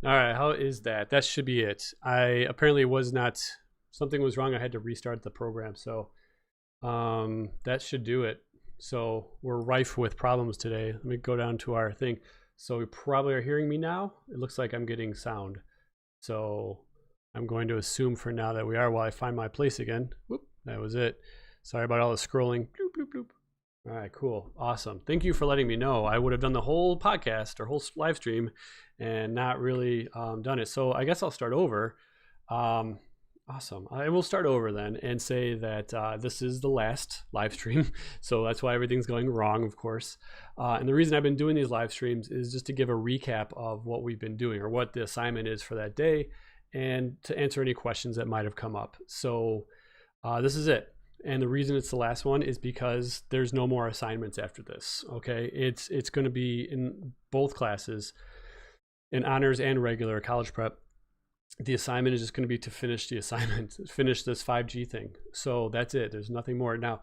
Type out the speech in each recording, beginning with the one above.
All right, how is that? That should be it. I apparently was not, something was wrong. I had to restart the program. So that should do it. So we're rife with problems today. Let me go down to our thing. So you probably are hearing me now. It looks like I'm getting sound. So I'm going to assume for now that we are while I find my place again. Whoop, that was it. Sorry about all the scrolling. Bloop, bloop, bloop. All right, cool. Awesome. Thank you for letting me know. I would have done the whole podcast or whole live stream and not really done it. So I guess I'll start over. Awesome. I will start over then and say that this is the last live stream. So that's why everything's going wrong, of course. And the reason I've been doing these live streams is just to give a recap of what we've been doing or what the assignment is for that day and to answer any questions that might have come up. So this is it. And the reason it's the last one is because there's no more assignments after this. Okay, it's going to be in both classes, in honors and regular college prep. The assignment is just going to be to finish the assignment, finish this 5G thing. So that's it. There's nothing more. Now,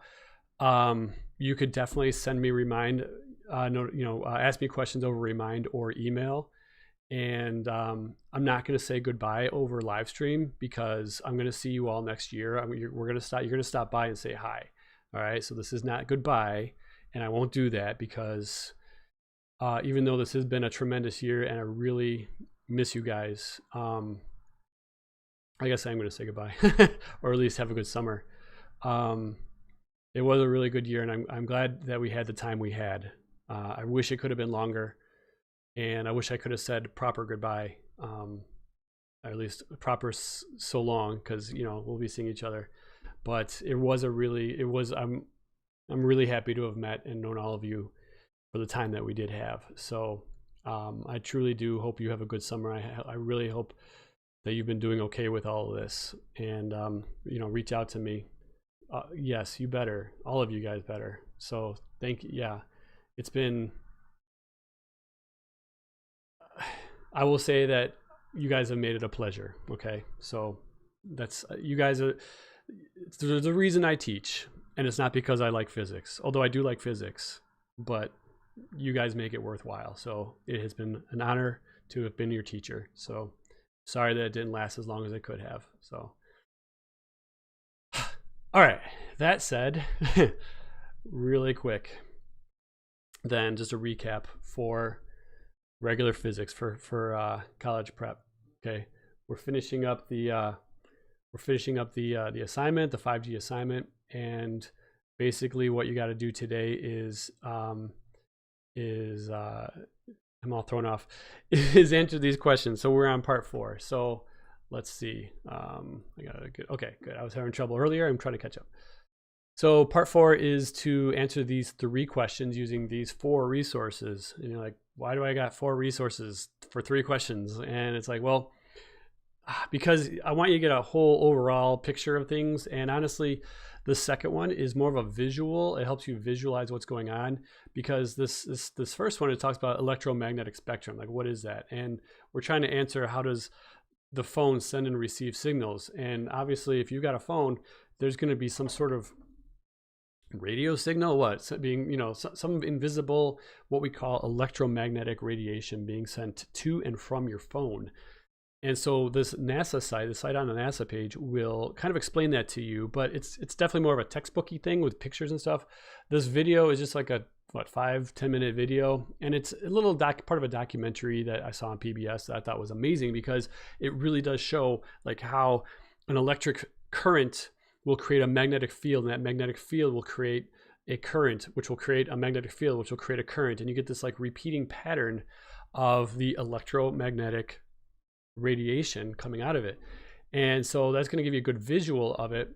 you could definitely send me ask me questions over Remind or email. And I'm not going to say goodbye over live stream because I'm going to see you all next year. You're going to stop by and say hi. All right. So this is not goodbye, and I won't do that because even though this has been a tremendous year and I really miss you guys, I guess I'm going to say goodbye or at least have a good summer. It was a really good year, and I'm glad that we had the time we had. I wish it could have been longer. And I wish I could have said proper goodbye, or at least proper so long, because we'll be seeing each other. But I'm really happy to have met and known all of you for the time that we did have. So I truly do hope you have a good summer. I really hope that you've been doing okay with all of this, and reach out to me. Yes, you better. All of you guys better. So thank you. Yeah, it's been. I will say that you guys have made it a pleasure. Okay. So that's, you guys are, there's a reason I teach, and it's not because I like physics, although I do like physics, but you guys make it worthwhile. So it has been an honor to have been your teacher. So sorry that it didn't last as long as it could have. So, all right. That said, really quick, then just a recap for regular physics for college prep. Okay, we're finishing up the assignment, the 5G assignment, and basically what you got to do today is I'm all thrown off, is answer these questions. So we're on part 4. So let's see. Okay, good. I was having trouble earlier. I'm trying to catch up. So part 4 is to answer these 3 questions using these 4 resources. And you're like, why do I got 4 resources for 3 questions? And it's like, well, because I want you to get a whole overall picture of things. And honestly, the second one is more of a visual. It helps you visualize what's going on, because this first one, it talks about electromagnetic spectrum. Like, what is that? And we're trying to answer, how does the phone send and receive signals? And obviously, if you've got a phone, there's going to be some sort of radio signal, some invisible, what we call electromagnetic radiation being sent to and from your phone. And so this NASA site, the site on the NASA page, will kind of explain that to you, but it's definitely more of a textbooky thing with pictures and stuff. This video is just like a 5-10 minute video, and it's a little part of a documentary that I saw on PBS that I thought was amazing, because it really does show like how an electric current will create a magnetic field, and that magnetic field will create a current, which will create a magnetic field, which will create a current. And you get this like repeating pattern of the electromagnetic radiation coming out of it. And so that's going to give you a good visual of it.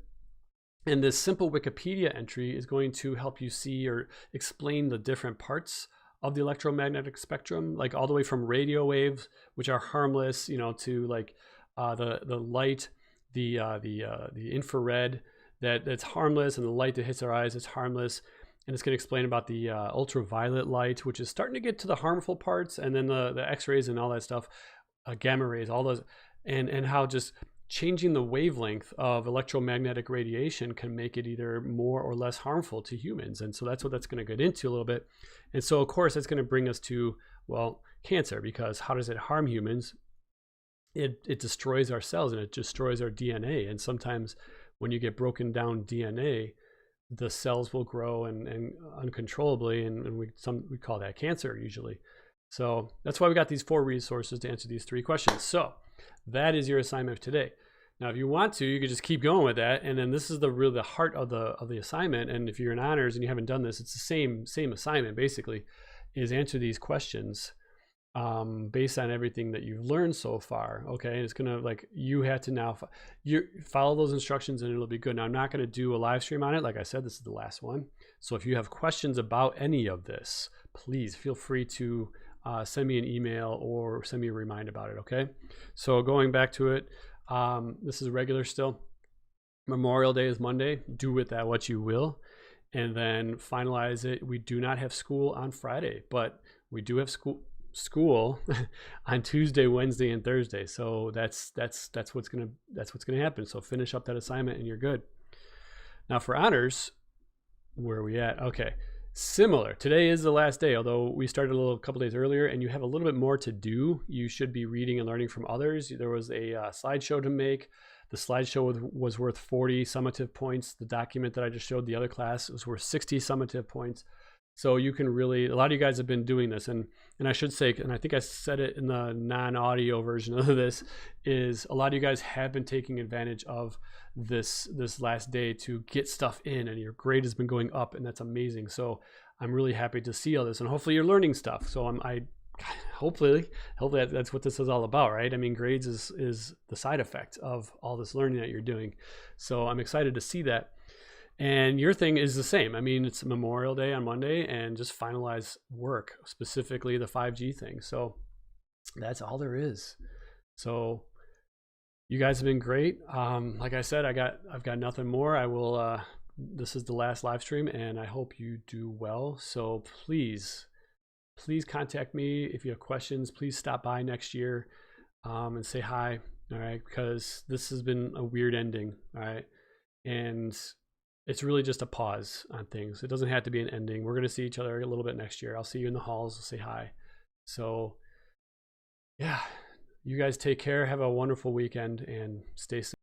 And this simple Wikipedia entry is going to help you see or explain the different parts of the electromagnetic spectrum, like all the way from radio waves, which are harmless, to like the light, the infrared that's harmless, and the light that hits our eyes is harmless. And it's going to explain about the ultraviolet light, which is starting to get to the harmful parts, and then the X-rays and all that stuff, gamma rays, all those, and how just changing the wavelength of electromagnetic radiation can make it either more or less harmful to humans. And so that's what that's going to get into a little bit. And so of course that's going to bring us to, well, cancer, because how does it harm humans? it destroys our cells and it destroys our DNA. And sometimes when you get broken down DNA, the cells will grow and uncontrollably, and we call that cancer usually. So that's why we got these 4 resources to answer these 3 questions. So that is your assignment today. Now, if you want to, you could just keep going with that, and then this is the heart of the assignment. And if you're in honors and you haven't done this, it's the same assignment basically, is answer these questions based on everything that you've learned so far. Okay, and it's gonna, like, you have to now follow those instructions and it'll be good. Now, I'm not gonna do a live stream on it. Like I said, this is the last one. So if you have questions about any of this, please feel free to send me an email or send me a reminder about it. Okay, so going back to it, this is regular still. Memorial Day is Monday. Do with that what you will, and then finalize it. We do not have school on Friday, but we do have school on Tuesday, Wednesday, and Thursday. So that's what's gonna happen. So finish up that assignment and you're good. Now for honors, where are we at? Okay, similar. Today is the last day, although we started a couple days earlier, and you have a little bit more to do. You should be reading and learning from others. There was a slideshow to make. The slideshow was worth 40 summative points. The document that I just showed the other class was worth 60 summative points. So you can really, a lot of you guys have been doing this, and I should say, and I think I said it in the non-audio version of this, is a lot of you guys have been taking advantage of this last day to get stuff in, and your grade has been going up, and that's amazing. So I'm really happy to see all this, and hopefully you're learning stuff. So hopefully that's what this is all about, right? I mean, grades is the side effect of all this learning that you're doing. So I'm excited to see that. And your thing is the same. I mean, it's Memorial Day on Monday, and just finalize work, specifically the 5G thing. So that's all there is. So you guys have been great. Like I said, I've got nothing more. I will, this is the last live stream, and I hope you do well. So please contact me if you have questions. Please stop by next year and say hi. All right, because this has been a weird ending. All right, and it's really just a pause on things. It doesn't have to be an ending. We're going to see each other a little bit next year. I'll see you in the halls. I'll say hi. So yeah, you guys take care. Have a wonderful weekend and stay safe.